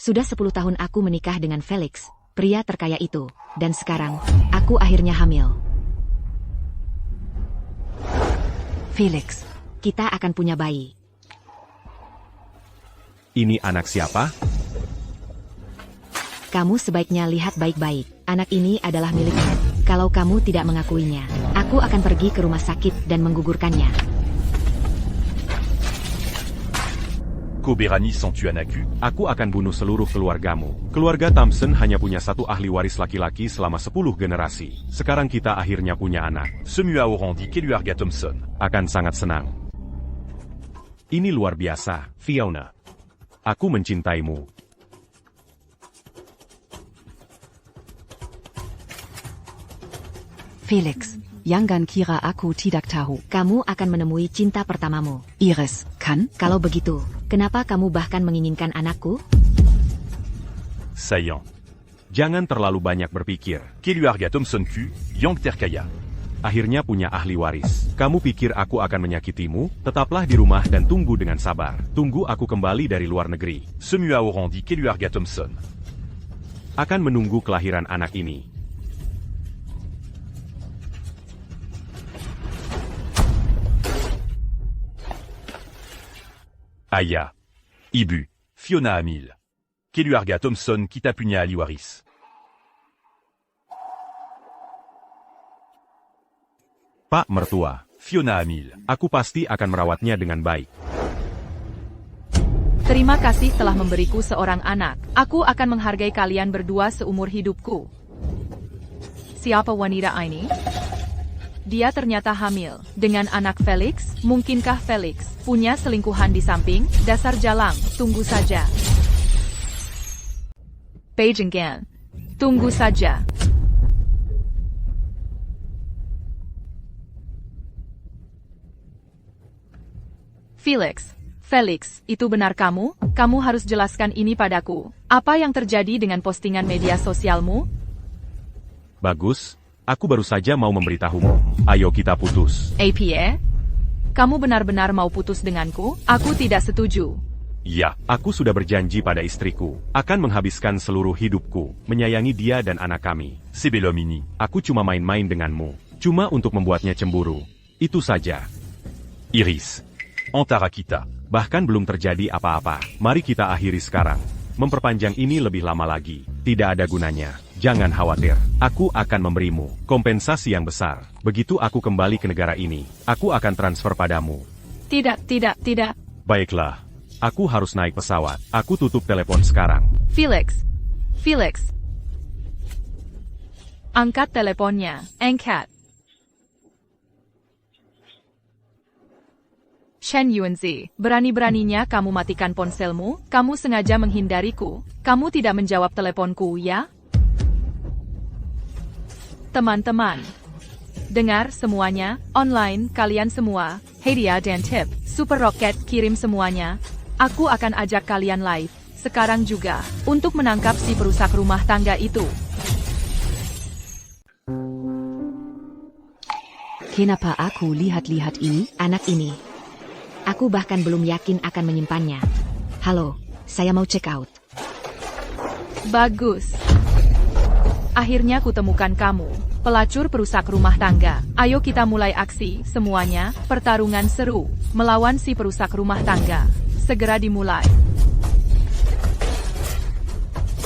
Sudah 10 tahun aku menikah dengan Felix, pria terkaya itu, dan sekarang, aku akhirnya hamil. Felix, kita akan punya bayi. Ini anak siapa? Kamu sebaiknya lihat baik-baik. Anak ini adalah milikmu. Kalau kamu tidak mengakuinya, aku akan pergi ke rumah sakit dan menggugurkannya. Koberani sans tu anaku. Aku akan bunuh seluruh keluargamu. Keluarga Thompson hanya punya satu ahli waris laki-laki selama 10 generasi. Sekarang kita akhirnya punya anak. Semua orang dit Keluarga Thompson. Akan sangat senang. Ini luar biasa, Fiona. Aku mencintaimu. Felix, jangan kira aku tidak tahu. Kamu akan menemui cinta pertamamu. Iris, kan? Kalau begitu, kenapa kamu bahkan menginginkan anakku? Sayang. Jangan terlalu banyak berpikir. Keluarga Thompson Q, yang terkaya. Akhirnya punya ahli waris. Kamu pikir aku akan menyakitimu? Tetaplah di rumah dan tunggu dengan sabar. Tunggu aku kembali dari luar negeri. Semua orang dit Keluarga Thompson. Akan menunggu kelahiran anak ini. Aya. Ibu. Fiona Hamil. Keluarga Thompson kita punya ahli waris. Pak mertua, Fiona Hamil. aku pasti akan merawatnya dengan baik. Terima kasih telah memberiku seorang anak. Aku akan menghargai kalian berdua seumur hidupku. Siapa wanita ini? Dia ternyata hamil. Dengan anak Felix, mungkinkah Felix punya selingkuhan di samping? Dasar jalang, tunggu saja. Beijinggan. Tunggu saja. Felix, itu benar kamu? Kamu harus jelaskan ini padaku. Apa yang terjadi dengan postingan media sosialmu? Bagus, aku baru saja mau memberitahumu. Ayo kita putus. APA? Kamu benar-benar mau putus denganku? Aku tidak setuju. Ya, aku sudah berjanji pada istriku. Akan menghabiskan seluruh hidupku, menyayangi dia dan anak kami. Sebelum ini, Aku cuma main-main denganmu. Cuma untuk membuatnya cemburu. Itu saja. Iris. Antara kita. Bahkan belum terjadi apa-apa. Mari kita akhiri sekarang. Memperpanjang ini lebih lama lagi. Tidak ada gunanya. Jangan khawatir. Aku akan memberimu kompensasi yang besar. Begitu aku kembali ke negara ini, aku akan transfer padamu. Tidak. Baiklah. Aku harus naik pesawat. Aku tutup telepon sekarang. Felix. Angkat teleponnya. Angkat. Shen Yuanzi, berani-beraninya kamu matikan ponselmu? Kamu sengaja menghindariku. Kamu tidak menjawab teleponku, ya? Teman-teman, dengar semuanya, online, kalian semua, hadiah dan tip, Super Rocket kirim semuanya. Aku akan ajak kalian live, sekarang juga, untuk menangkap si perusak rumah tangga itu. Kenapa aku lihat-lihat ini? Anak ini. Aku bahkan belum yakin akan menyimpannya. Halo, saya mau check out. Bagus. Akhirnya kutemukan kamu, pelacur perusak rumah tangga. Ayo kita mulai aksi, semuanya, pertarungan seru, melawan si perusak rumah tangga. Segera dimulai.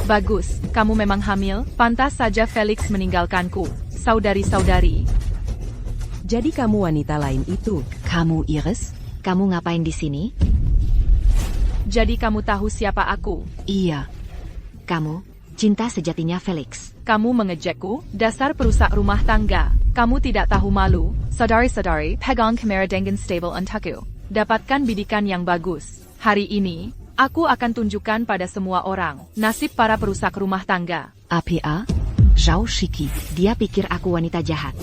Bagus, kamu memang hamil, pantas saja Felix meninggalkanku. Saudari-saudari. Jadi kamu wanita lain itu? Kamu Iris? Kamu ngapain di sini? Jadi kamu tahu siapa aku? Iya. Kamu, cinta sejatinya Felix. Kamu mengejekku, dasar perusak rumah tangga. Kamu tidak tahu malu. Saudari-saudari, pegang kamera dengan stable untukku. Dapatkan bidikan yang bagus. Hari ini, aku akan tunjukkan pada semua orang, nasib para perusak rumah tangga. APA? Zhao Shiki. Dia pikir aku wanita jahat.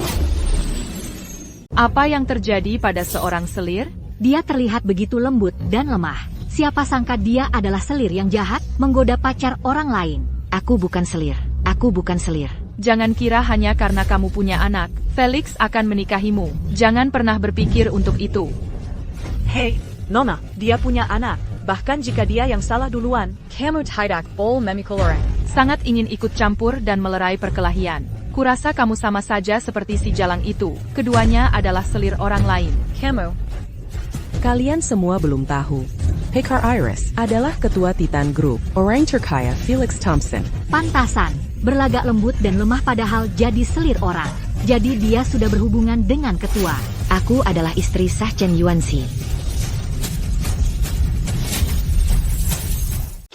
Apa yang terjadi pada seorang selir? Dia terlihat begitu lembut dan lemah. Siapa sangka dia adalah selir yang jahat, menggoda pacar orang lain. Aku bukan selir. Aku bukan selir. Jangan kira hanya karena kamu punya anak, Felix akan menikahimu. Jangan pernah berpikir untuk itu. Hei, Nona, dia punya anak. bahkan jika dia yang salah duluan. Kamu tidak boleh memikul orang. Sangat ingin ikut campur dan melerai perkelahian. Kurasa kamu sama saja seperti si jalang itu. Keduanya adalah selir orang lain. Kamu. Kalian semua belum tahu. Pekar Iris adalah ketua Titan Group, orang terkaya Felix Thompson. Pantasan, berlagak lembut dan lemah padahal jadi selir orang. Jadi dia sudah berhubungan dengan ketua. Aku adalah istri sah Chen Yuanxi.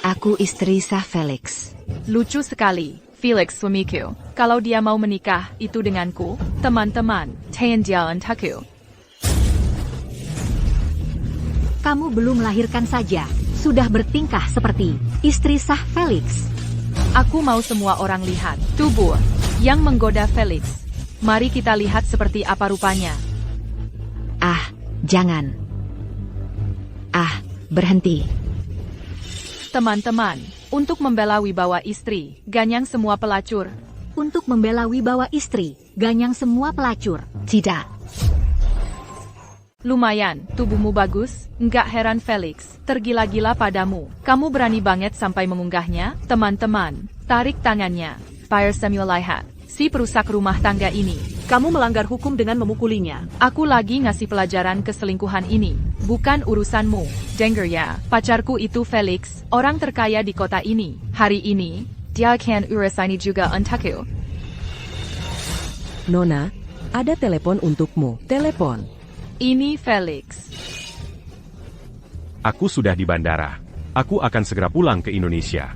Aku istri sah Felix. Lucu sekali, Felix suamiku. Kalau dia mau menikah, itu denganku. Teman-teman, Tian Dia Entaku. Kamu belum melahirkan saja, sudah bertingkah seperti istri sah Felix. Aku mau semua orang lihat tubuh yang menggoda Felix. Mari kita lihat seperti apa rupanya. Ah, jangan. Ah, berhenti. Teman-teman, untuk membela wibawa istri, ganyang semua pelacur. Untuk membela wibawa istri, ganyang semua pelacur. Tidak. Lumayan, tubuhmu bagus, enggak heran Felix, tergila-gila padamu. Kamu berani banget sampai mengunggahnya, teman-teman. Tarik tangannya. Fire Samuel lihat, si perusak rumah tangga ini. Kamu melanggar hukum dengan memukulinya. Aku lagi ngasih pelajaran keselingkuhan ini. Bukan urusanmu. Denger ya, pacarku itu Felix, orang terkaya di kota ini. Hari ini, dia akan urusani juga untukku. Nona, ada telepon untukmu. Telepon. Ini Felix. Aku sudah di bandara. Aku akan segera pulang ke Indonesia.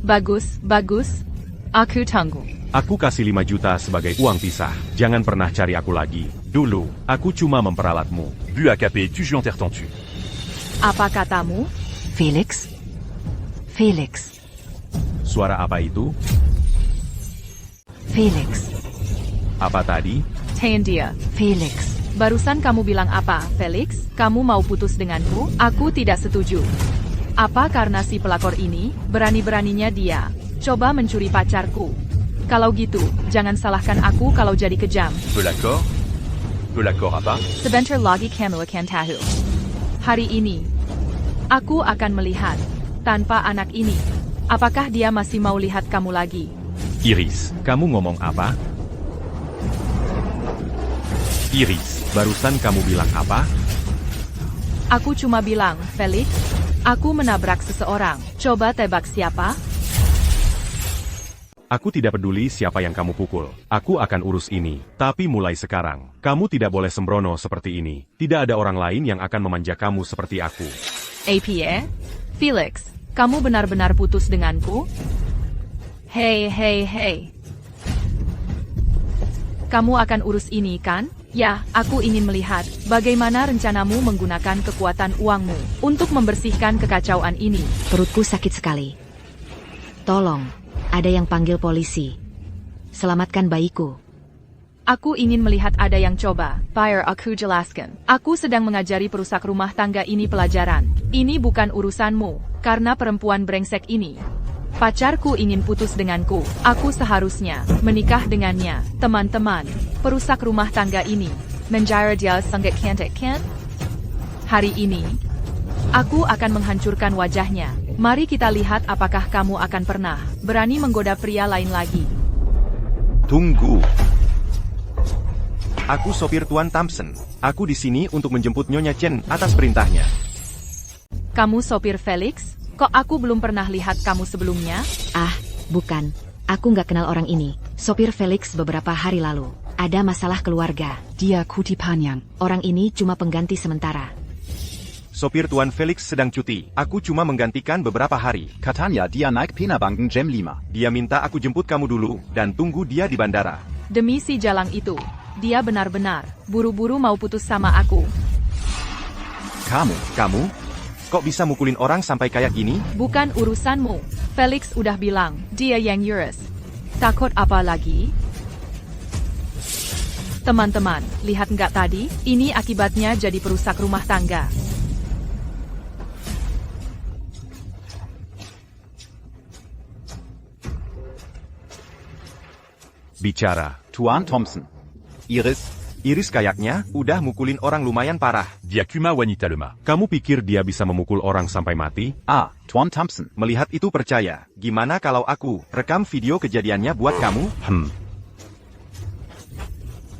Bagus, bagus. Aku tunggu. Aku kasih 5 juta sebagai uang pisah. Jangan pernah cari aku lagi. Dulu, aku cuma memperalatmu. Bu AKP, tu joues en terre tentue. Apa katamu? Felix? Felix. Suara apa itu? Felix. Apa tadi? Tian Dia. Felix. Barusan kamu bilang apa, Felix? Kamu mau putus denganku? Aku tidak setuju. Apa karena si pelakor ini, berani-beraninya dia coba mencuri pacarku? Kalau gitu, jangan salahkan aku kalau jadi kejam. Pelakor? Pelakor apa? Sebentar lagi kamu akan tahu. Hari ini, aku akan melihat, tanpa anak ini, apakah dia masih mau lihat kamu lagi? Iris, kamu ngomong apa? Iris, barusan kamu bilang apa? Aku cuma bilang, Felix, aku menabrak seseorang. Coba tebak siapa? Aku tidak peduli siapa yang kamu pukul. Aku akan urus ini. Tapi mulai sekarang, kamu tidak boleh sembrono seperti ini. Tidak ada orang lain yang akan memanja kamu seperti aku. APA? Felix, kamu benar-benar putus denganku? Hei, hei, hei. Kamu akan urus ini, kan? Ya, aku ingin melihat bagaimana rencanamu menggunakan kekuatan uangmu untuk membersihkan kekacauan ini. Perutku sakit sekali. Tolong, ada yang panggil polisi. Selamatkan bayiku. Aku ingin melihat ada yang coba. Fire, aku jelaskan. Aku sedang mengajari perusak rumah tangga ini pelajaran. Ini bukan urusanmu, karena perempuan brengsek ini. Pacarku ingin putus denganku. Aku seharusnya menikah dengannya. Teman-teman, perusak rumah tangga ini menjara dia sangat cantik, kan? Hari ini, aku akan menghancurkan wajahnya. Mari kita lihat apakah kamu akan pernah berani menggoda pria lain lagi. Tunggu. Aku sopir Tuan Thompson. Aku di sini untuk menjemput Nyonya Chen atas perintahnya. Kamu sopir Felix? Kok aku belum pernah lihat kamu sebelumnya? Ah, bukan. Aku nggak kenal orang ini. Sopir Felix beberapa hari lalu. Ada masalah keluarga. Dia Kuti Panyang. Orang ini cuma pengganti sementara. Sopir Tuan Felix sedang cuti. Aku cuma menggantikan beberapa hari. Katanya dia naik Penerbangan jam 5. Dia minta aku jemput kamu dulu, dan tunggu dia di bandara. Demi si jalang itu, dia benar-benar buru-buru mau putus sama aku. Kamu? Kok bisa mukulin orang sampai kayak gini? Bukan urusanmu. Felix udah bilang, dia yang urus. Takut apa lagi? Teman-teman, lihat nggak tadi? Ini akibatnya jadi perusak rumah tangga. Bicara. Tuan Thompson. Iris, Iris kayaknya udah mukulin orang lumayan parah. Dia kuma wanita lemah. Kamu pikir dia bisa memukul orang sampai mati? Ah, Tuan Thompson. Melihat itu percaya. Gimana kalau aku rekam video kejadiannya buat kamu?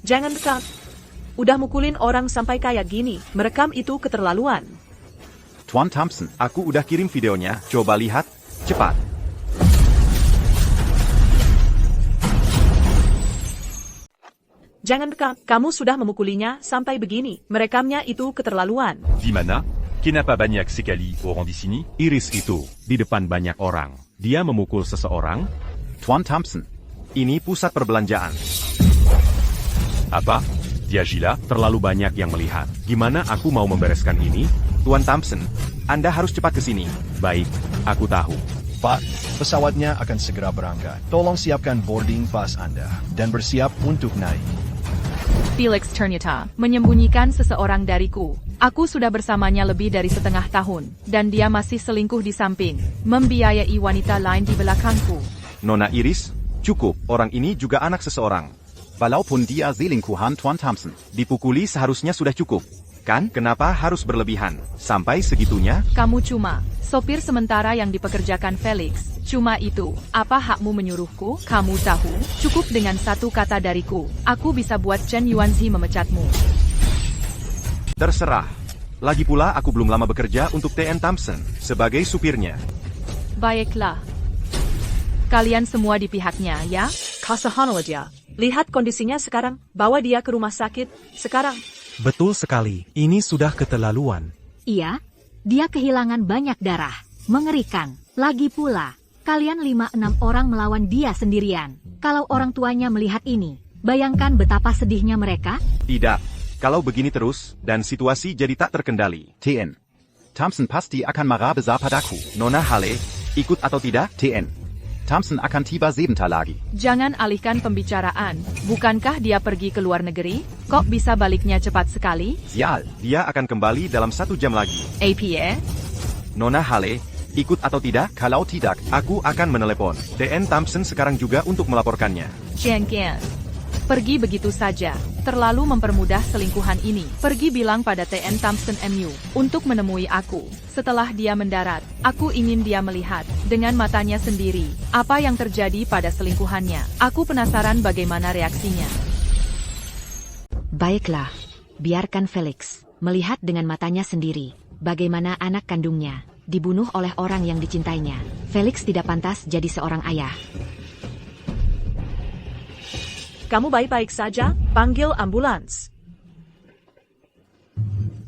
Jangan dekat. Udah mukulin orang sampai kayak gini. Merekam itu keterlaluan. Tuan Thompson. Aku udah kirim videonya. Coba lihat. Cepat. Jangan dekat. Kamu sudah memukulinya sampai begini. Merekamnya itu keterlaluan. Dimana, kenapa banyak sekali orang di sini? Iris itu di depan banyak orang. Dia memukul seseorang. Tuan Thompson. Ini pusat perbelanjaan. Apa? Dia gila? Terlalu banyak yang melihat. Gimana aku mau membereskan ini? Tuan Thompson, Anda harus cepat ke sini. Baik, aku tahu. Pak, pesawatnya akan segera berangkat. Tolong siapkan boarding pass Anda dan bersiap untuk naik. Felix ternyata menyembunyikan seseorang dariku. Aku sudah bersamanya lebih dari setengah tahun, dan dia masih selingkuh di samping, membiayai wanita lain di belakangku. Nona Iris, cukup. Orang ini juga anak seseorang. Walaupun dia selingkuhan Tuan Thompson. Dipukuli seharusnya sudah cukup. Kan? Kenapa harus berlebihan? Sampai segitunya? Kamu cuma sopir sementara yang dipekerjakan Felix. Cuma itu, apa hakmu menyuruhku? Kamu tahu, cukup dengan satu kata dariku. Aku bisa buat Chen Yuanzi memecatmu. Terserah. Lagi pula aku belum lama bekerja untuk TN Thompson sebagai supirnya. Baiklah. Kalian semua di pihaknya, ya? Kasahanlah dia. Lihat kondisinya sekarang. Bawa dia ke rumah sakit. Sekarang. Betul sekali. Ini sudah keterlaluan. Iya, dia kehilangan banyak darah. Mengerikan. Lagi pula, kalian 5-6 orang melawan dia sendirian. Kalau orang tuanya melihat ini, bayangkan betapa sedihnya mereka. Tidak. Kalau begini terus, dan situasi jadi tak terkendali. TN. Thompson pasti akan marah besar padaku. Nona Hale, ikut atau tidak? TN. Thompson akan tiba sebentar lagi. Jangan alihkan pembicaraan. Bukankah dia pergi ke luar negeri? Kok bisa baliknya cepat sekali? Sial. Dia akan kembali dalam 1 jam lagi. APA? Nona Hale, ikut atau tidak? Kalau tidak, Aku akan menelepon TN Thompson sekarang juga untuk melaporkannya. Jengkel. Pergi begitu saja. Terlalu mempermudah selingkuhan ini. Pergi bilang pada TN Thompson MU untuk menemui aku. Setelah dia mendarat, aku ingin dia melihat dengan matanya sendiri apa yang terjadi pada selingkuhannya. Aku penasaran bagaimana reaksinya. Baiklah, biarkan Felix melihat dengan matanya sendiri bagaimana anak kandungnya dibunuh oleh orang yang dicintainya. Felix tidak pantas jadi seorang ayah. Kamu baik-baik saja? Panggil ambulans.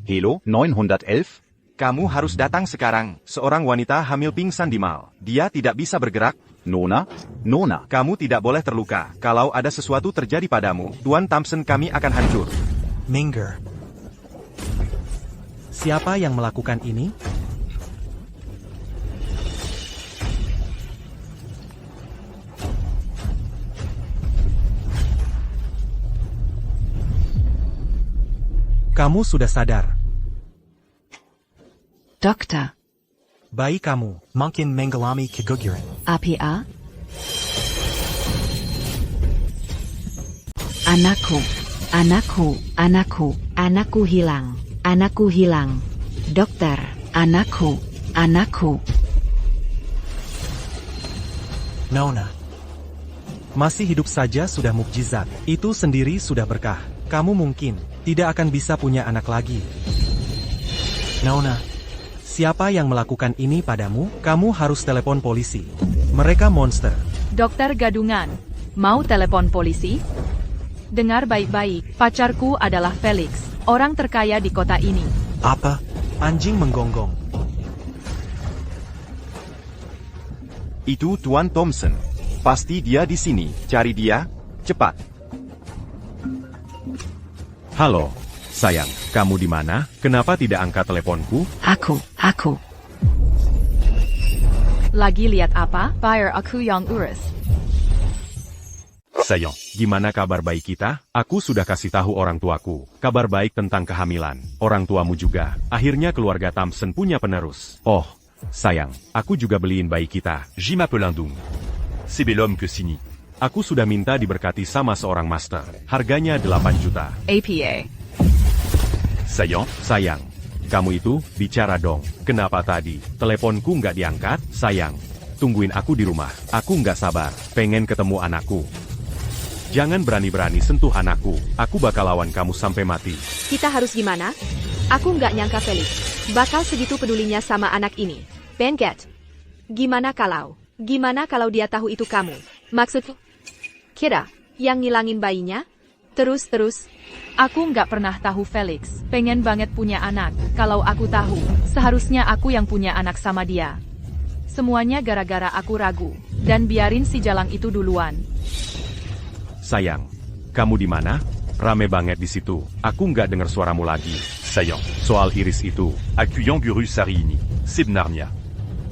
Helo 911. Kamu harus datang sekarang. Seorang wanita hamil pingsan di mal. Dia tidak bisa bergerak. Nona? Kamu tidak boleh terluka. Kalau ada sesuatu terjadi padamu, Tuan Thompson kami akan hancur. Minger. Siapa yang melakukan ini? Kamu sudah sadar. Dokter, Bayi kamu mungkin mengalami keguguran. APA? Anakku hilang. Dokter, anakku. Nona. Masih hidup saja sudah mukjizat. Itu sendiri sudah berkah. Kamu mungkin tidak akan bisa punya anak lagi. Nona, siapa yang melakukan ini padamu? Kamu harus telepon polisi. Mereka monster. Dokter gadungan, mau telepon polisi? Dengar baik-baik, pacarku adalah Felix, orang terkaya di kota ini. Apa? Anjing menggonggong. Itu Tuan Thompson. Pasti dia di sini. Cari dia. Cepat. Halo, sayang. Kamu di mana? Kenapa tidak angkat teleponku? Aku. Lagi lihat apa? Fire aku yang urus. Sayang. Gimana kabar baik kita? Aku sudah kasih tahu orang tuaku. Kabar baik tentang kehamilan. Orang tuamu juga. Akhirnya keluarga Thompson punya penerus. Oh, sayang. Aku juga beliin bayi kita. J m'appelle Indung. C'est bel homme que Sini. Aku sudah minta diberkati sama seorang master. Harganya 8 juta. APA. Saillant, Sayang, kamu itu bicara dong. Kenapa tadi teleponku nggak diangkat? Sayang, tungguin aku di rumah. Aku nggak sabar, pengen ketemu anakku. Jangan berani-berani sentuh anakku. Aku bakal lawan kamu sampai mati. Kita harus gimana? Aku nggak nyangka Felix bakal segitu pedulinya sama anak ini. Benget. Gimana kalau dia tahu itu kamu? Maksudku, kira yang ngilangin bayinya? Terus. Aku nggak pernah tahu Felix pengen banget punya anak. Kalau aku tahu, seharusnya aku yang punya anak sama dia. Semuanya gara-gara aku ragu. Dan biarin si Jalang itu duluan. Sayang, kamu di mana? Rame banget di situ. Aku nggak dengar suaramu lagi. Saillant, Soal Iris itu, accueillant Guru Sarini, c'est Narnia.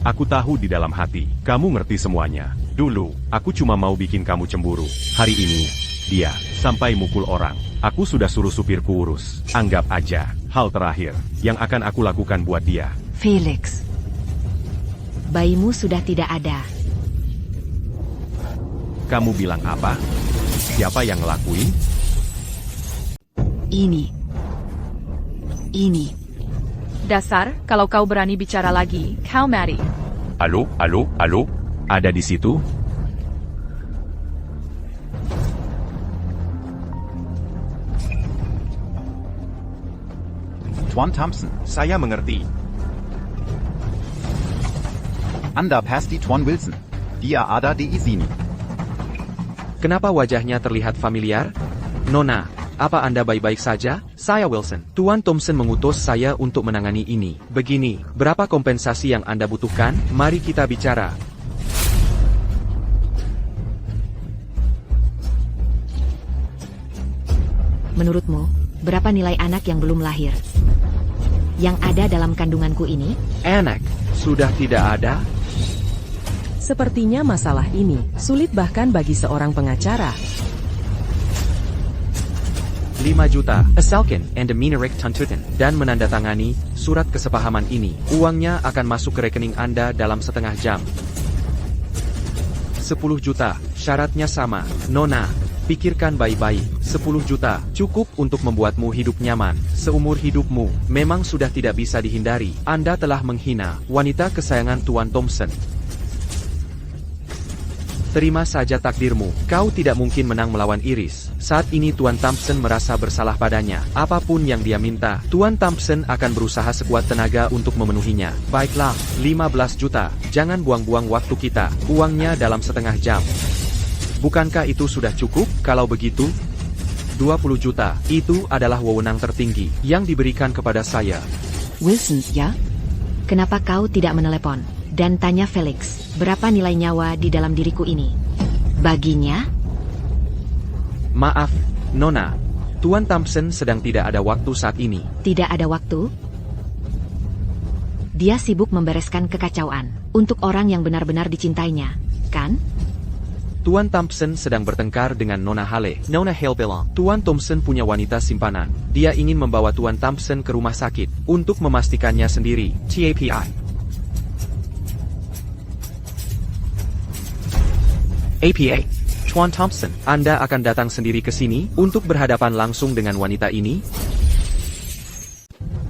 aku tahu di dalam hati, kamu ngerti semuanya. Dulu, aku cuma mau bikin kamu cemburu. Hari ini, dia sampai mukul orang. Aku sudah suruh supirku urus. Anggap aja, hal terakhir yang akan aku lakukan buat dia. Felix, bayimu sudah tidak ada. Kamu bilang apa? Siapa yang ngelakuin? Ini. Dasar, kalau kau berani bicara lagi, kau mati. Allô, allô, allô? Ada di situ? Tuan Thompson. Saya mengerti. Anda pasti Tuan Wilson. Dia ada di sini. Kenapa wajahnya terlihat familiar? Nona, apa Anda baik-baik saja? Saya Wilson. Tuan Thompson mengutus saya untuk menangani ini. Begini, berapa kompensasi yang Anda butuhkan? Mari kita bicara. Menurutmu, berapa nilai anak yang belum lahir? Yang ada dalam kandunganku ini? Anak, sudah tidak ada? Sepertinya masalah ini sulit bahkan bagi seorang pengacara. 5 juta, asalkan Anda Minarik tuntutan dan menandatangani surat kesepahaman ini. Uangnya akan masuk ke rekening Anda dalam setengah jam. 10 juta, syaratnya sama. Nona, pikirkan baik-baik. 10 juta, cukup untuk membuatmu hidup nyaman. Seumur hidupmu, memang sudah tidak bisa dihindari. Anda telah menghina wanita kesayangan Tuan Thompson. Terima saja takdirmu, kau tidak mungkin menang melawan Iris. Saat ini Tuan Thompson merasa bersalah padanya. Apapun yang dia minta, Tuan Thompson akan berusaha sekuat tenaga untuk memenuhinya. Baiklah, 15 juta. Jangan buang-buang waktu kita. Uangnya dalam setengah jam. Bukankah itu sudah cukup? Kalau begitu, 20 juta. Itu adalah wewenang tertinggi yang diberikan kepada saya. Wilson, ya? Kenapa kau tidak menelepon? Dan tanya Felix, berapa nilai nyawa di dalam diriku ini? Baginya? Maaf, Nona. Tuan Thompson sedang tidak ada waktu saat ini. Tidak ada waktu? Dia sibuk membereskan kekacauan untuk orang yang benar-benar dicintainya, kan? Tuan Thompson sedang bertengkar dengan Nona Hale. Nona Hale bilang, Tuan Thompson punya wanita simpanan. Dia ingin membawa Tuan Thompson ke rumah sakit untuk memastikannya sendiri. TAPI. APA. Tuan Thompson, Anda akan datang sendiri ke sini untuk berhadapan langsung dengan wanita ini?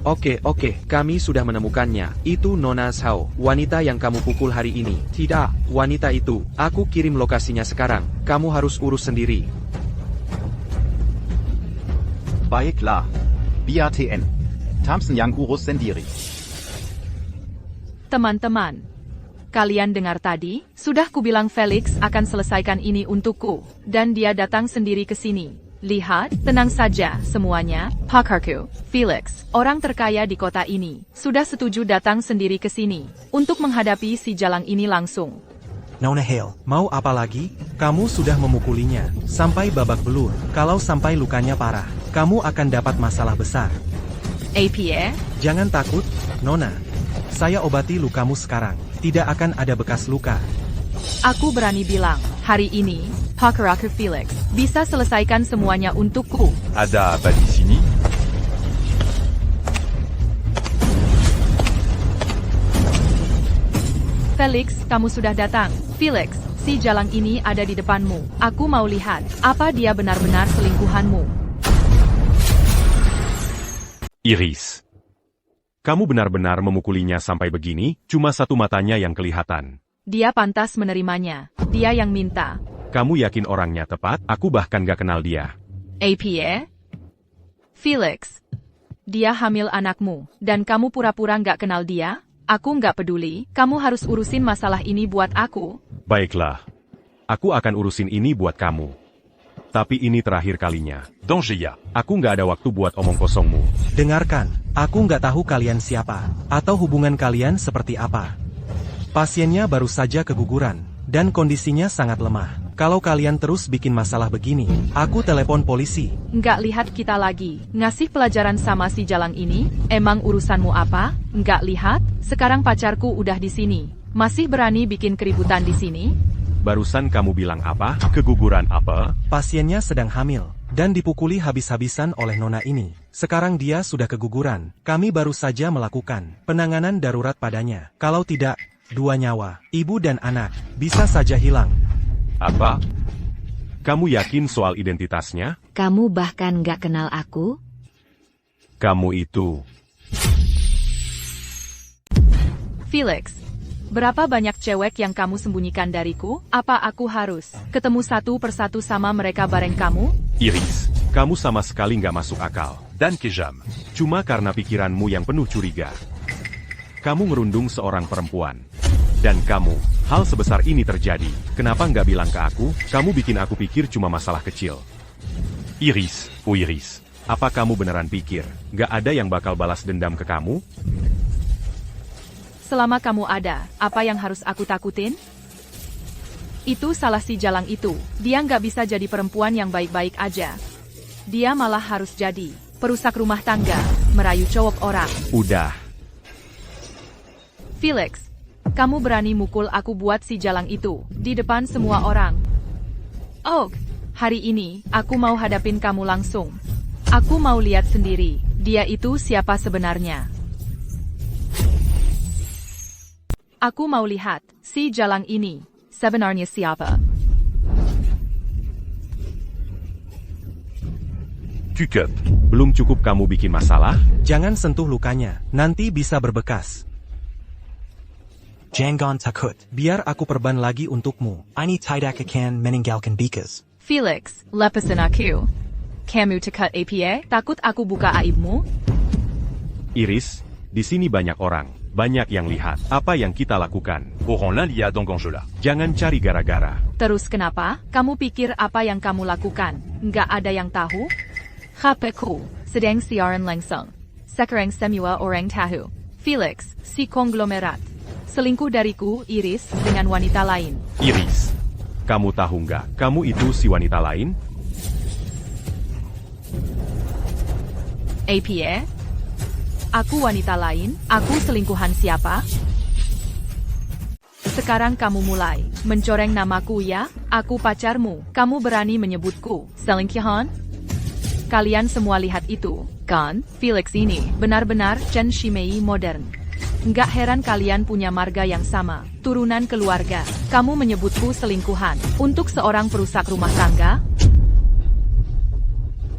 Oke, kami sudah menemukannya. Itu Nona Zhao, wanita yang kamu pukul hari ini. Tidak, wanita itu. Aku kirim lokasinya sekarang. Kamu harus urus sendiri. Baiklah. Biar TN. Thompson yang urus sendiri. Teman-teman, kalian dengar tadi? Sudah kubilang Felix akan selesaikan ini untukku. Dan dia datang sendiri ke sini. Lihat, tenang saja semuanya. Pakarku, Felix, orang terkaya di kota ini, sudah setuju datang sendiri ke sini untuk menghadapi si Jalang ini langsung. Nona Hale, mau apa lagi? Kamu sudah memukulinya sampai babak belur. Kalau sampai lukanya parah, kamu akan dapat masalah besar. APA? Jangan takut, Nona. Saya obati lukamu sekarang. Tidak akan ada bekas luka. Aku berani bilang, hari ini, Pakaraku Felix bisa selesaikan semuanya untukku. Ada apa di sini? Felix, kamu sudah datang. Felix, si jalang ini ada di depanmu. Aku mau lihat, apa dia benar-benar selingkuhanmu. Iris. Kamu benar-benar memukulinya sampai begini, cuma satu matanya yang kelihatan. Dia pantas menerimanya. Dia yang minta. Kamu yakin orangnya tepat? Aku bahkan gak kenal dia. APA? Felix. Dia hamil anakmu, dan kamu pura-pura nggak kenal dia? Aku nggak peduli, kamu harus urusin masalah ini buat aku. Baiklah. Aku akan urusin ini buat kamu. Tapi ini terakhir kalinya. Dangeya. Aku nggak ada waktu buat omong kosongmu. Dengarkan, aku nggak tahu kalian siapa, atau hubungan kalian seperti apa. Pasiennya baru saja keguguran, dan kondisinya sangat lemah. Kalau kalian terus bikin masalah begini, aku telepon polisi. Nggak lihat kita lagi, ngasih pelajaran sama si jalang ini? Emang urusanmu apa? Nggak lihat? Sekarang pacarku udah di sini. Masih berani bikin keributan di sini? Barusan kamu bilang apa? Keguguran apa? Pasiennya sedang hamil, dan dipukuli habis-habisan oleh nona ini. Sekarang dia sudah keguguran. Kami baru saja melakukan penanganan darurat padanya. Kalau tidak, 2 nyawa, ibu dan anak, bisa saja hilang. Apa? Kamu yakin soal identitasnya? Kamu bahkan nggak kenal aku? Kamu itu. Felix, berapa banyak cewek yang kamu sembunyikan dariku? Apa aku harus ketemu satu persatu sama mereka bareng kamu? Iris, kamu sama sekali nggak masuk akal. Dan Kejam. Cuma karena pikiranmu yang penuh curiga. Kamu ngerundung seorang perempuan. Dan kamu, hal sebesar ini terjadi. Kenapa nggak bilang ke aku? Kamu bikin aku pikir cuma masalah kecil. Iris, oh Iris. Apa kamu beneran pikir, nggak ada yang bakal balas dendam ke kamu? Selama kamu ada, apa yang harus aku takutin? Itu salah si jalang itu. Dia nggak bisa jadi perempuan yang baik-baik aja. Dia malah harus jadi perusak rumah tangga, merayu cowok orang. Udah. Felix, kamu berani mukul aku buat si jalang itu, di depan semua orang. Oh, hari ini, aku mau hadapin kamu langsung. Aku mau lihat sendiri, dia itu siapa sebenarnya. Aku mau lihat, si jalang ini, sebenarnya siapa. Cukup. Belum cukup kamu bikin masalah? Jangan sentuh lukanya, nanti bisa berbekas. Jangan takut. Biar aku perban lagi untukmu. Ini tidak akan meninggalkan Bikas. Felix, lepasin aku. Kamu takut APA? Takut aku buka aibmu? Iris, di sini banyak orang, banyak yang lihat. Apa yang kita lakukan? Auront l'un lia dans Ganjola. Jangan cari gara-gara. Terus kenapa? Kamu pikir apa yang kamu lakukan? Nggak ada yang tahu? HPku, sedang siaran langsung. Sekarang semua orang tahu. Felix, si konglomerat. Selingkuh dariku, Iris, dengan wanita lain. Iris, kamu tahu nggak, kamu itu si wanita lain? APA? Aku wanita lain? Aku selingkuhan siapa? Sekarang kamu mulai mencoreng namaku ya? Aku pacarmu. Kamu berani menyebutku selingkuhan? Kalian semua lihat itu, kan? Felix ini benar-benar Chen Shimei modern. Nggak heran kalian punya marga yang sama, turunan keluarga. Kamu menyebutku selingkuhan untuk seorang perusak rumah tangga?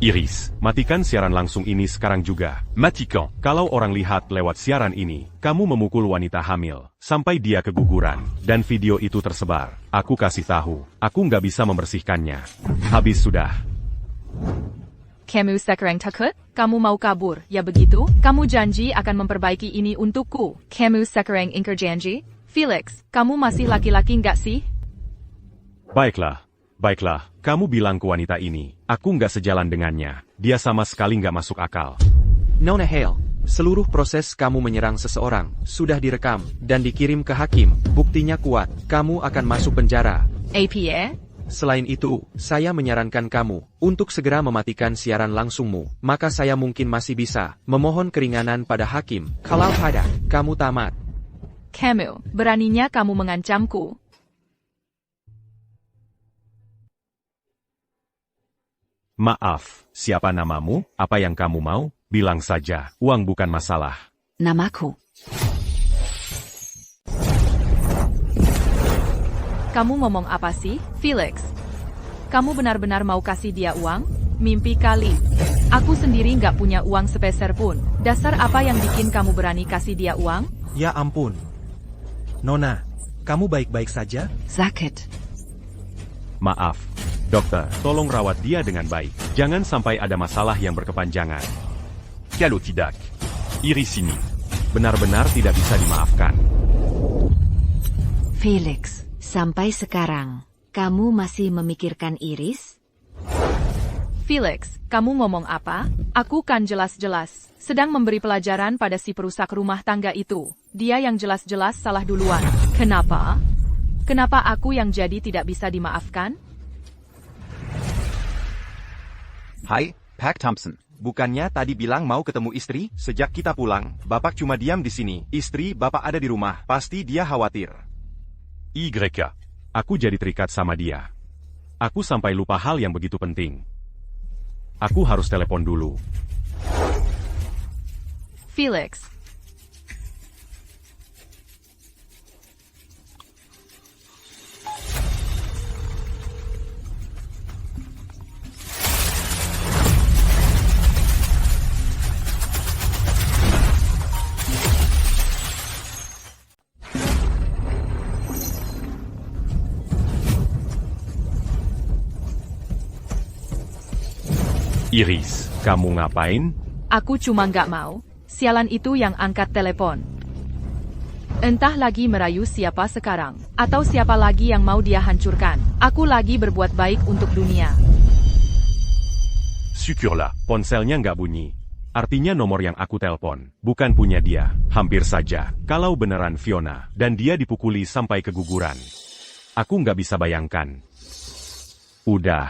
Iris, matikan siaran langsung ini sekarang juga. Matikan. Kalau orang lihat lewat siaran ini, kamu memukul wanita hamil, sampai dia keguguran, dan video itu tersebar. Aku kasih tahu, aku nggak bisa membersihkannya. Habis sudah. Kamu sekarang takut? Kamu mau kabur, ya begitu? Kamu janji akan memperbaiki ini untukku. Kamu sekarang ingkar janji? Felix, kamu masih laki-laki nggak sih? Baiklah, baiklah, kamu bilang ke wanita ini, aku nggak sejalan dengannya. Dia sama sekali nggak masuk akal. Nona Hale, seluruh proses kamu menyerang seseorang sudah direkam dan dikirim ke hakim. Buktinya kuat, kamu akan masuk penjara. APA? Selain itu, saya menyarankan kamu untuk segera mematikan siaran langsungmu. Maka saya mungkin masih bisa memohon keringanan pada hakim. Kalau tidak, kamu tamat. Kamu, beraninya kamu mengancamku. Maaf, siapa namamu? Apa yang kamu mau? Bilang saja, uang bukan masalah. Namaku Kamu ngomong apa sih, Felix? Kamu benar-benar mau kasih dia uang? Mimpi kali. Aku sendiri nggak punya uang sepeser pun. Dasar apa yang bikin kamu berani kasih dia uang? Ya ampun. Nona, kamu baik-baik saja? Sakit. Maaf, dokter, tolong rawat dia dengan baik. Jangan sampai ada masalah yang berkepanjangan. Calo Tidak. Iris ini. Benar-benar tidak bisa dimaafkan. Felix, sampai sekarang, kamu masih memikirkan Iris? Felix, kamu ngomong apa? Aku kan jelas-jelas sedang memberi pelajaran pada si perusak rumah tangga itu. Dia yang jelas-jelas salah duluan. Kenapa? Kenapa aku yang jadi tidak bisa dimaafkan? Hai, Pak Thompson. Bukannya tadi bilang mau ketemu istri? Sejak kita pulang, Bapak cuma diam di sini. Istri Bapak ada di rumah. Pasti dia khawatir. YK. Aku jadi terikat sama dia. Aku sampai lupa hal yang begitu penting. Aku harus telepon dulu. Felix. Iris. Kamu ngapain? Aku cuma nggak mau. Sialan itu yang angkat telepon. Entah lagi merayu siapa sekarang, atau siapa lagi yang mau dia hancurkan. Aku lagi berbuat baik untuk dunia. Syukurlah. Ponselnya nggak bunyi. Artinya nomor yang aku telepon bukan punya dia. Hampir saja. Kalau beneran Fiona, dan dia dipukuli sampai keguguran. Aku nggak bisa bayangkan. Udah.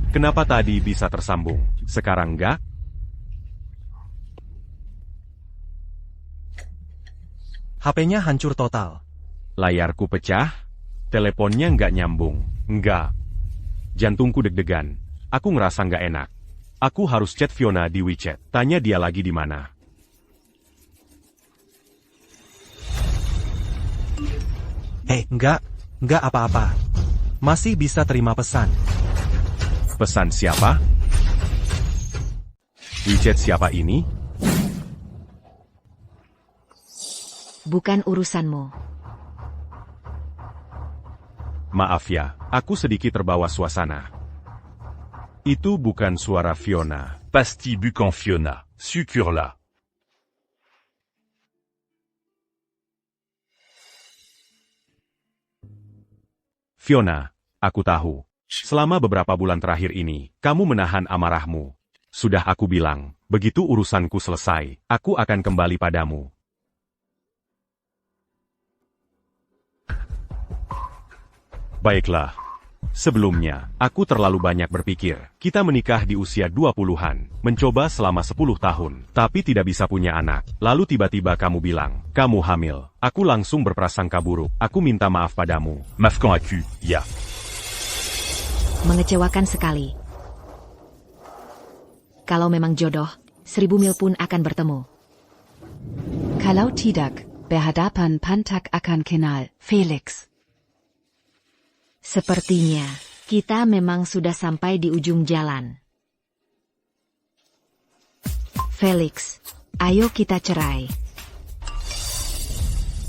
Kenapa tadi bisa tersambung, sekarang enggak? HP-nya hancur total. Layarku pecah, teleponnya nggak nyambung. Enggak. Jantungku deg-degan. Aku ngerasa nggak enak. Aku harus chat Fiona di WeChat. Tanya dia lagi di mana. Enggak apa-apa. Masih bisa terima pesan. Pesan siapa? WeChat siapa ini? Bukan urusanmu. Maaf ya, aku sedikit terbawa suasana. Itu bukan suara Fiona. Pasti bukan Fiona. Syukurlah. Fiona, aku tahu. Selama beberapa bulan terakhir ini, kamu menahan amarahmu. Sudah aku bilang, begitu urusanku selesai, aku akan kembali padamu. Baiklah. Sebelumnya, aku terlalu banyak berpikir. Kita menikah di usia 20-an, mencoba selama 10 tahun, tapi tidak bisa punya anak. Lalu tiba-tiba kamu bilang, kamu hamil. Aku langsung berprasangka buruk. Aku minta maaf padamu. Maafkan aku, ya. Mengecewakan sekali. Kalau memang jodoh, 1000 mil pun akan bertemu. Kalau tidak, berhadapan pantak akan kenal, Felix. Sepertinya, kita memang sudah sampai di ujung jalan. Felix, ayo kita cerai.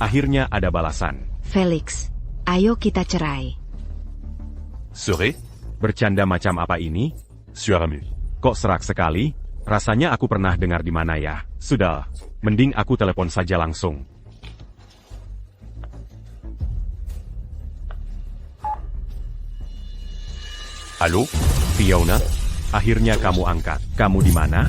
Akhirnya ada balasan. Felix, ayo kita cerai. Serait? Bercanda macam apa ini? Suaramu. Kok serak sekali? Rasanya aku pernah dengar di mana ya. Sudah, mending aku telepon saja langsung. Halo? Fiona? Akhirnya kamu angkat. Kamu di mana?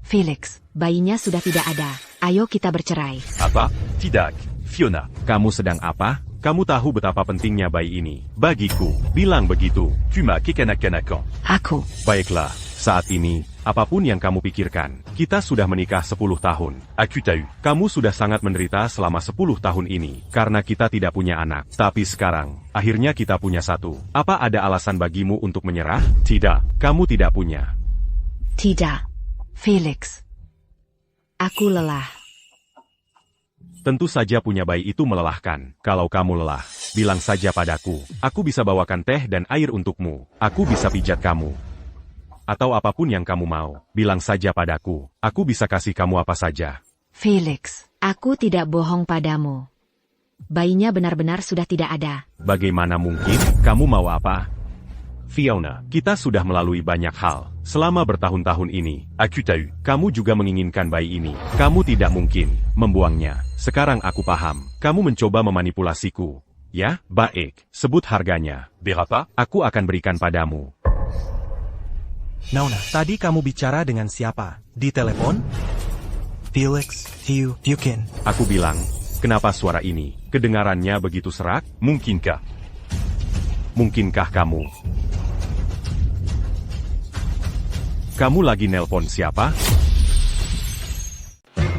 Felix, bayinya sudah tidak ada. Ayo kita bercerai. Apa? Tidak. Fiona. Kamu sedang apa? Kamu tahu betapa pentingnya bayi ini. Bagiku, bilang begitu. Tu m'as kekanak-kanakan. Aku. Baiklah, saat ini, apapun yang kamu pikirkan, kita sudah menikah 10 tahun. Aku tahu. Kamu sudah sangat menderita selama 10 tahun ini, karena kita tidak punya anak. Tapi sekarang, akhirnya kita punya satu. Apa ada alasan bagimu untuk menyerah? Tidak, kamu tidak punya. Tidak. Felix. Aku lelah. Tentu saja punya bayi itu melelahkan. Kalau kamu lelah, bilang saja padaku. Aku bisa bawakan teh dan air untukmu. Aku bisa pijat kamu. Atau apapun yang kamu mau, bilang saja padaku. Aku bisa kasih kamu apa saja. Felix, aku tidak bohong padamu. Bayinya benar-benar sudah tidak ada. Bagaimana mungkin? Kamu mau apa? Fiona, kita sudah melalui banyak hal. Selama bertahun-tahun ini, Aku tahu. kamu juga menginginkan bayi ini. Kamu tidak mungkin membuangnya. Sekarang aku paham. Kamu mencoba memanipulasiku. Ya, baik. Sebut harganya. Berapa? Aku akan berikan padamu. Nona, tadi kamu bicara dengan siapa? Di telepon? Felix, you can. Aku bilang, kenapa suara ini? Kedengarannya begitu serak? Mungkinkah? Mungkinkah kamu? Kamu lagi nelpon siapa?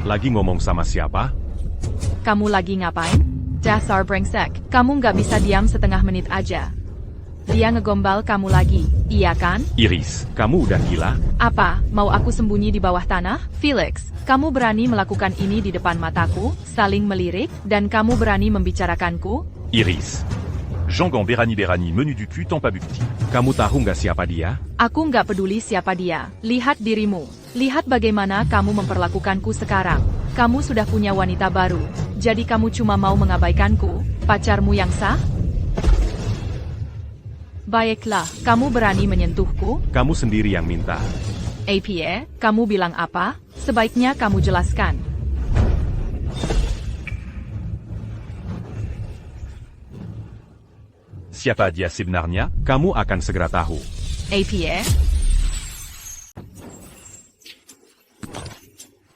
Lagi ngomong sama siapa? Kamu lagi ngapain? Dasar brengsek, kamu nggak bisa diam setengah menit aja. Dia ngegombal kamu lagi, iya kan? Iris, kamu udah gila? Apa, mau aku sembunyi di bawah tanah? Felix, kamu berani melakukan ini di depan mataku, saling melirik, dan kamu berani membicarakanku? Iris. Jean-Gon Berani, menu du cul tant pas bukti. Kamu tahu nggak siapa dia? Aku nggak peduli siapa dia. Lihat dirimu. Lihat bagaimana kamu memperlakukanku sekarang. Kamu sudah punya wanita baru. Jadi kamu cuma mau mengabaikanku, pacarmu yang sah? Baiklah, kamu berani menyentuhku? Kamu sendiri yang minta. APA, kamu bilang apa? Sebaiknya kamu jelaskan. Siapa dia sebenarnya? Kamu akan segera tahu. APA?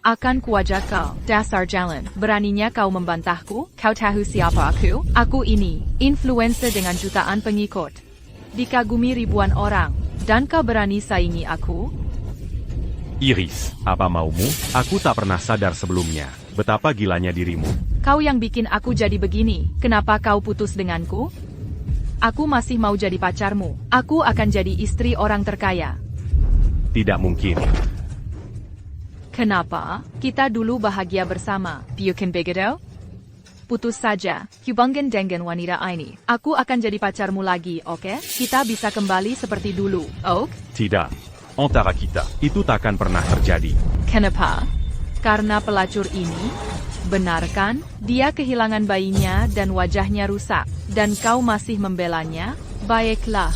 Akan kuajak kau, dasar jalan. Beraninya kau membantahku? Kau tahu siapa aku? Aku ini, influencer dengan jutaan pengikut. Dikagumi ribuan orang. Dan kau berani saingi aku? Iris, apa maumu? Aku tak pernah sadar sebelumnya. Betapa gilanya dirimu. Kau yang bikin aku jadi begini. Kenapa kau putus denganku? Aku masih mau jadi pacarmu. Aku akan jadi istri orang terkaya. Tidak mungkin. Kenapa? Kita dulu bahagia bersama. Bukan begitu? Putus saja. Hubungan dengan wanita ini. Aku akan jadi pacarmu lagi, oke? Kita bisa kembali seperti dulu, oke? Tidak. Antara kita. Itu takkan pernah terjadi. Kenapa? Karena pelacur ini? Benarkan, dia kehilangan bayinya dan wajahnya rusak, dan kau masih membelanya? Baiklah.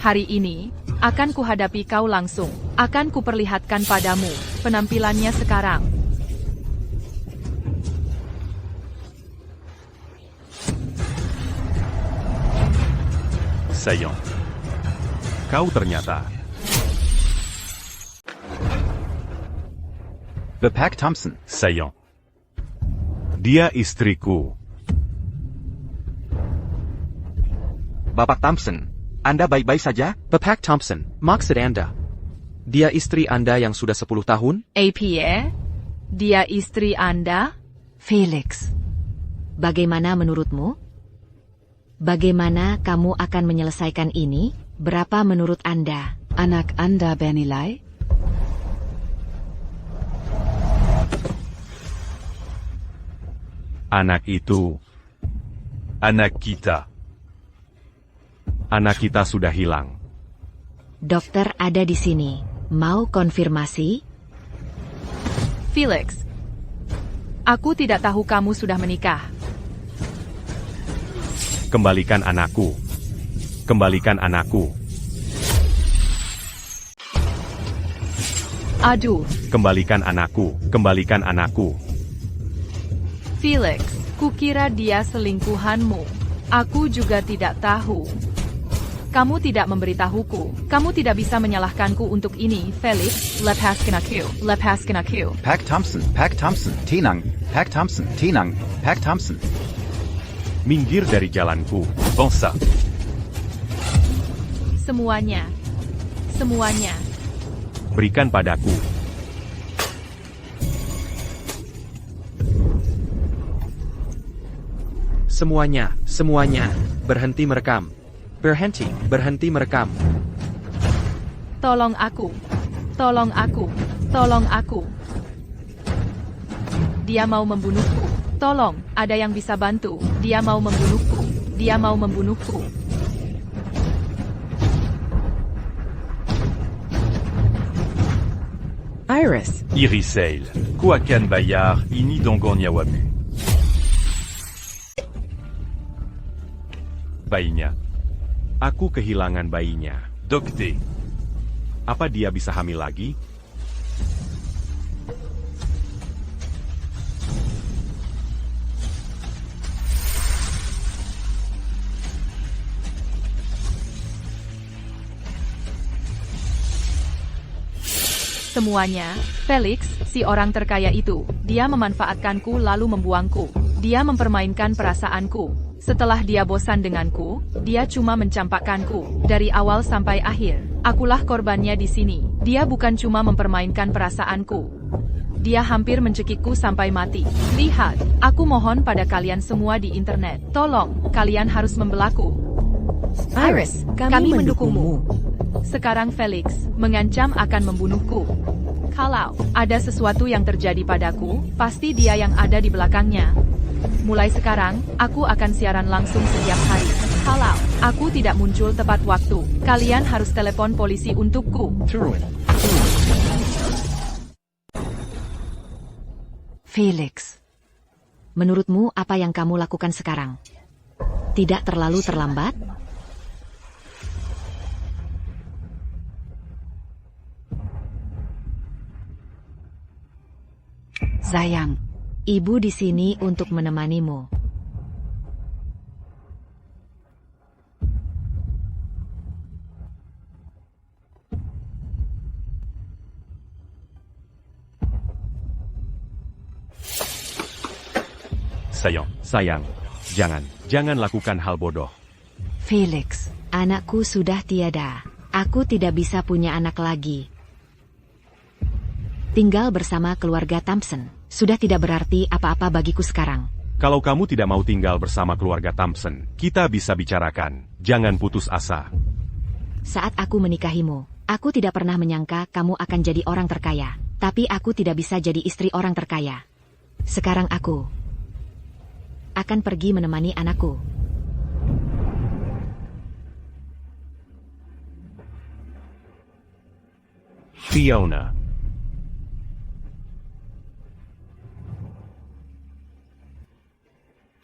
Hari ini, akan kuhadapi kau langsung. Akan kuperlihatkan padamu penampilannya sekarang. Saillant. Kau ternyata. Bepak Thompson. Saillant. Dia istriku. Bapak Thompson, Anda baik-baik saja? Bapak Thompson, maksud Anda? Dia istri Anda yang sudah 10 tahun? APA? Dia istri Anda? Felix, bagaimana menurutmu? Bagaimana kamu akan menyelesaikan ini? Berapa menurut Anda? Anak Anda bernilai? Anak itu. Anak kita. Anak kita sudah hilang. Dokter ada di sini. Mau konfirmasi? Felix. Aku tidak tahu kamu sudah menikah. Kembalikan anakku. Kembalikan anakku. Aduh. Kembalikan anakku. Kembalikan anakku. Felix, kukira dia selingkuhanmu. Aku juga tidak tahu. Kamu tidak memberitahuku. Kamu tidak bisa menyalahkanku untuk ini, Felix. Lepaskan aku. Lepaskan aku. Pak Thompson, Tinang, Pak Thompson, Tinang, Pak Thompson. Minggir dari jalanku. Bangsa. Semuanya. Semuanya. Berikan padaku. Semuanya, berhenti merekam. Berhenti merekam. Tolong aku. Tolong aku. Tolong aku. Dia mau membunuhku. Tolong, ada yang bisa bantu. Dia mau membunuhku. Dia mau membunuhku. Iris. Iris Ale. Koakan Bayar, Ini Dongon Yawabu. Bayinya. Aku kehilangan bayinya. Dokte. Apa dia bisa hamil lagi? Semuanya, Felix, si orang terkaya itu, dia memanfaatkanku lalu membuangku. Dia mempermainkan perasaanku. Setelah dia bosan denganku, dia cuma mencampakkanku. Dari awal sampai akhir, akulah korbannya di sini. Dia bukan cuma mempermainkan perasaanku. Dia hampir mencekikku sampai mati. Lihat, aku mohon pada kalian semua di internet. Tolong, kalian harus membelaku. Iris, kami mendukungmu. Sekarang Felix mengancam akan membunuhku. Kalau ada sesuatu yang terjadi padaku, pasti dia yang ada di belakangnya. Mulai sekarang, aku akan siaran langsung setiap hari. Kalau aku tidak muncul tepat waktu, kalian harus telepon polisi untukku. Felix, menurutmu apa yang kamu lakukan sekarang? Tidak terlalu terlambat? Sayang, Ibu di sini untuk menemanimu. Sayang, jangan lakukan hal bodoh. Felix, anakku sudah tiada. Aku tidak bisa punya anak lagi. Tinggal bersama keluarga Thompson sudah tidak berarti apa-apa bagiku sekarang. Kalau kamu tidak mau tinggal bersama keluarga Thompson, kita bisa bicarakan. Jangan putus asa. Saat aku menikahimu, aku tidak pernah menyangka kamu akan jadi orang terkaya. Tapi aku tidak bisa jadi istri orang terkaya. Sekarang aku akan pergi menemani anakku. Fiona.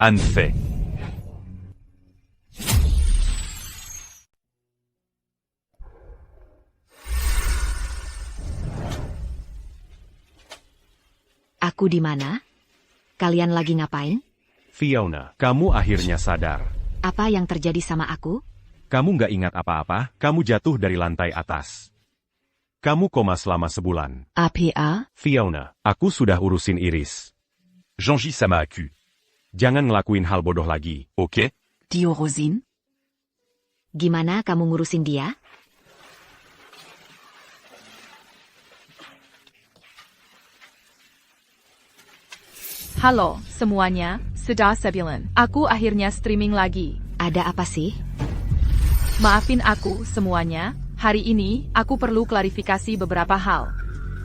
Anne-Fay. Aku di mana? Kalian lagi ngapain? Fiona, kamu akhirnya sadar. Apa yang terjadi sama aku? Kamu nggak ingat apa-apa, kamu jatuh dari lantai atas. Kamu koma selama sebulan. APA? Fiona, aku sudah urusin Iris. Jean-J sama aku. Jangan ngelakuin hal bodoh lagi, oke? Tio Rosin? Gimana kamu ngurusin dia? Halo, semuanya, sudah sebulan. Aku akhirnya streaming lagi. Ada apa sih? Maafin aku, semuanya. Hari ini, aku perlu klarifikasi beberapa hal.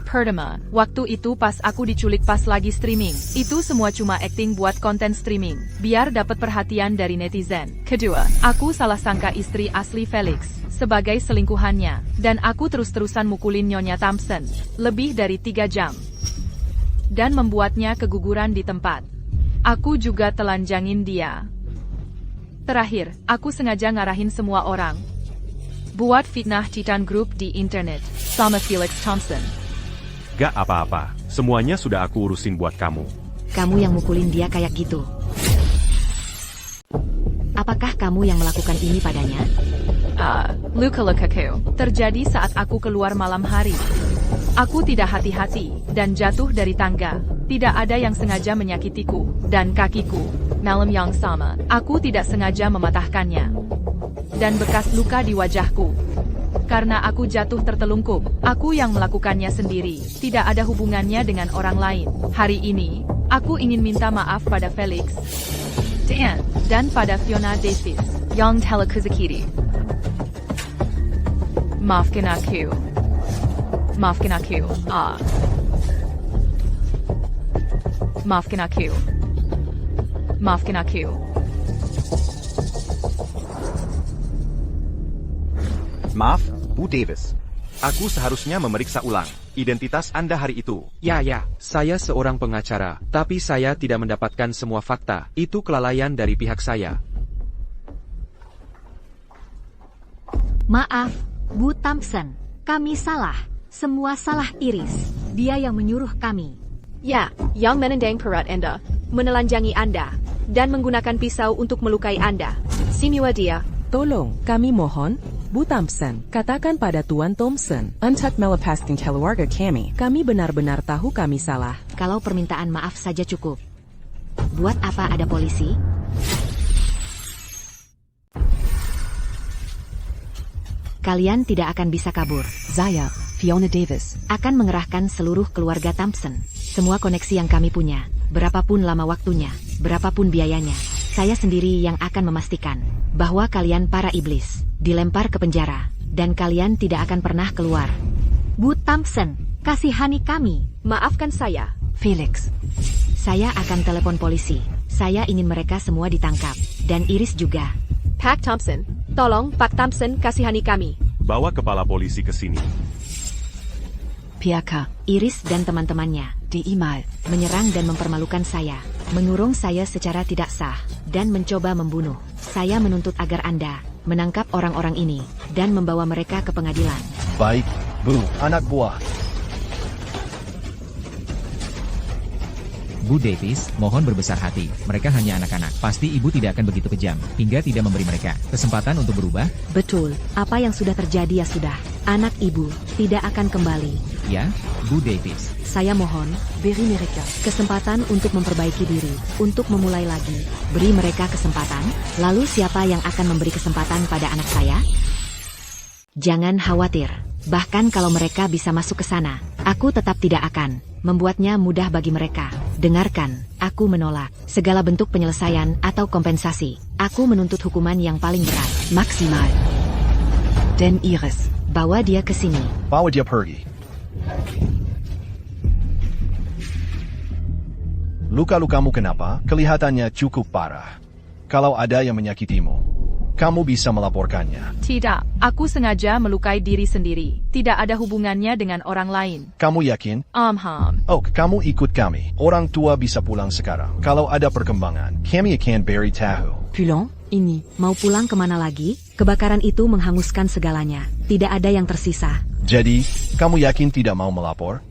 Pertama, waktu itu pas aku diculik pas lagi streaming. Itu semua cuma acting buat konten streaming, biar dapat perhatian dari netizen. Kedua, aku salah sangka istri asli Felix sebagai selingkuhannya, dan aku terus-terusan mukulin Nyonya Thompson lebih dari 3 jam. Dan membuatnya keguguran di tempat. Aku juga telanjangin dia. Terakhir, aku sengaja ngarahin semua orang buat fitnah Titan Group di internet sama Felix Thompson. Gak apa-apa, semuanya sudah aku urusin buat kamu. Kamu yang mukulin dia kayak gitu. Apakah kamu yang melakukan ini padanya? Luka-lukaku terjadi saat aku keluar malam hari. Aku tidak hati-hati dan jatuh dari tangga. Tidak ada yang sengaja menyakitiku dan kakiku. Malam yang sama, aku tidak sengaja mematahkannya. Dan bekas luka di wajahku. Karena aku jatuh tertelungkup, aku yang melakukannya sendiri, tidak ada hubungannya dengan orang lain. Hari ini, aku ingin minta maaf pada Felix, dan pada Fiona Davis, yang telah kusakiti. Maafkan aku. Maafkan aku. Maafkan aku. Maafkan aku. Maaf, Bu Davis. Aku seharusnya memeriksa ulang identitas Anda hari itu. Ya, saya seorang pengacara, tapi saya tidak mendapatkan semua fakta. Itu kelalaian dari pihak saya. Maaf, Bu Thompson. Kami salah. Semua salah Iris. Dia yang menyuruh kami. Ya, yang menendang perut Anda, menelanjangi Anda, dan menggunakan pisau untuk melukai Anda. Simua dia. Tolong, kami mohon, Bu Thompson, katakan pada Tuan Thompson, untuk melepaskan keluarga kami benar-benar tahu kami salah. Kalau permintaan maaf saja cukup. Buat apa ada polisi? Kalian tidak akan bisa kabur. Saya, Fiona Davis. Akan mengerahkan seluruh keluarga Thompson. Semua koneksi yang kami punya, berapapun lama waktunya, berapapun biayanya. Saya sendiri yang akan memastikan bahwa kalian para iblis dilempar ke penjara, dan kalian tidak akan pernah keluar. Bu Thompson, kasihani kami. Maafkan saya. Felix. Saya akan telepon polisi. Saya ingin mereka semua ditangkap, dan Iris juga. Pak Thompson, tolong Pak Thompson kasihani kami. Bawa kepala polisi ke sini. Piaka. Iris dan teman-temannya Di email. menyerang dan mempermalukan saya, mengurung saya secara tidak sah, dan mencoba membunuh. Saya menuntut agar Anda menangkap orang-orang ini dan membawa mereka ke pengadilan. Baik, Bu, anak buah. Bu Davis, mohon berbesar hati. Mereka hanya anak-anak. Pasti ibu tidak akan begitu kejam, hingga tidak memberi mereka kesempatan untuk berubah. Betul, apa yang sudah terjadi ya sudah. Anak ibu tidak akan kembali. Ya, Bu Davis. Saya mohon, beri mereka kesempatan untuk memperbaiki diri, untuk memulai lagi. Beri mereka kesempatan, lalu siapa yang akan memberi kesempatan pada anak saya? Jangan khawatir, bahkan kalau mereka bisa masuk ke sana, aku tetap tidak akan membuatnya mudah bagi mereka. Dengarkan, aku menolak segala bentuk penyelesaian atau kompensasi. Aku menuntut hukuman yang paling berat. Maximal. Dan Iris. Bawa dia ke sini. Bawa dia pergi. Luka-lukamu kenapa? Kelihatannya cukup parah. Kalau ada yang menyakitimu, kamu bisa melaporkannya. Tidak, aku sengaja melukai diri sendiri. Tidak ada hubungannya dengan orang lain. Kamu yakin? Oh, kamu ikut kami. Orang tua bisa pulang sekarang. Kalau ada perkembangan, kami akan beri tahu. Pulang? Ini, mau pulang kemana lagi? Kebakaran itu menghanguskan segalanya. Tidak ada yang tersisa. Jadi, kamu yakin tidak mau melapor?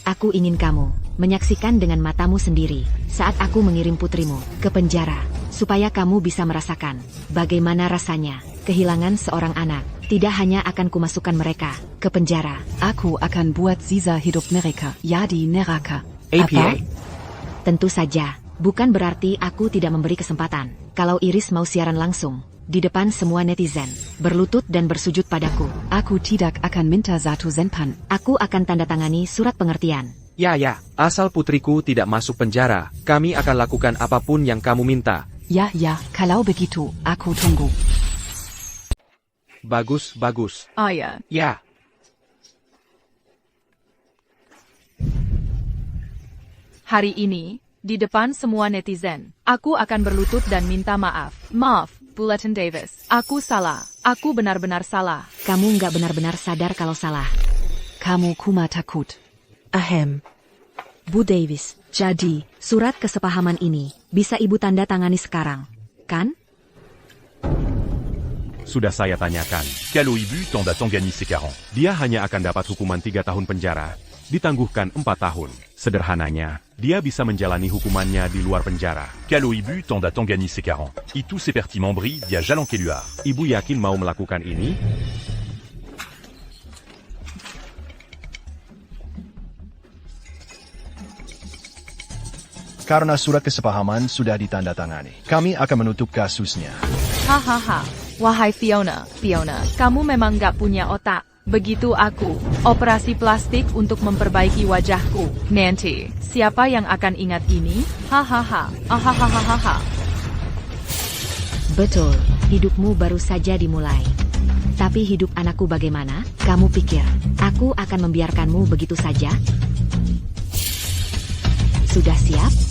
Aku ingin kamu menyaksikan dengan matamu sendiri saat aku mengirim putrimu ke penjara, supaya kamu bisa merasakan bagaimana rasanya kehilangan seorang anak. Tidak hanya akan kumasukkan mereka ke penjara. Aku akan buat sisa hidup mereka. Ya di neraka. APA? Tentu saja, bukan berarti aku tidak memberi kesempatan. Kalau Iris mau siaran langsung, di depan semua netizen, berlutut dan bersujud padaku. Aku tidak akan minta satu senpan. Aku akan tanda tangani surat pengertian. Ya, asal putriku tidak masuk penjara, kami akan lakukan apapun yang kamu minta. Ya, kalau begitu, aku tunggu. Bagus. Oh ya. Ya. Hari ini, di depan semua netizen, aku akan berlutut dan minta maaf. Maaf, Bulletin Davis. Aku salah. Aku benar-benar salah. Kamu nggak benar-benar sadar kalau salah. Kamu kuma takut. Ahem. Bu Davis, jadi, surat kesepahaman ini bisa Ibu tanda tangani sekarang, kan? Sudah saya tanyakan. Calo Ibu tanda tangani sekarang. Dia hanya akan dapat hukuman 3 tahun penjara, ditangguhkan 4 tahun. Sederhananya, dia bisa menjalani hukumannya di luar penjara. Calo Ibu tanda tangani sekarang. Itu seperti memberi dia jalan keluar. Ibu yakin mau melakukan ini? Karena surat kesepahaman sudah ditandatangani, kami akan menutup kasusnya. Hahaha. Wahai Fiona, kamu memang gak punya otak. Begitu aku, operasi plastik untuk memperbaiki wajahku. Nanti, siapa yang akan ingat ini? Hahaha. Ahahaha. Betul, hidupmu baru saja dimulai. Tapi hidup anakku bagaimana? Kamu pikir, aku akan membiarkanmu begitu saja? sudah siap?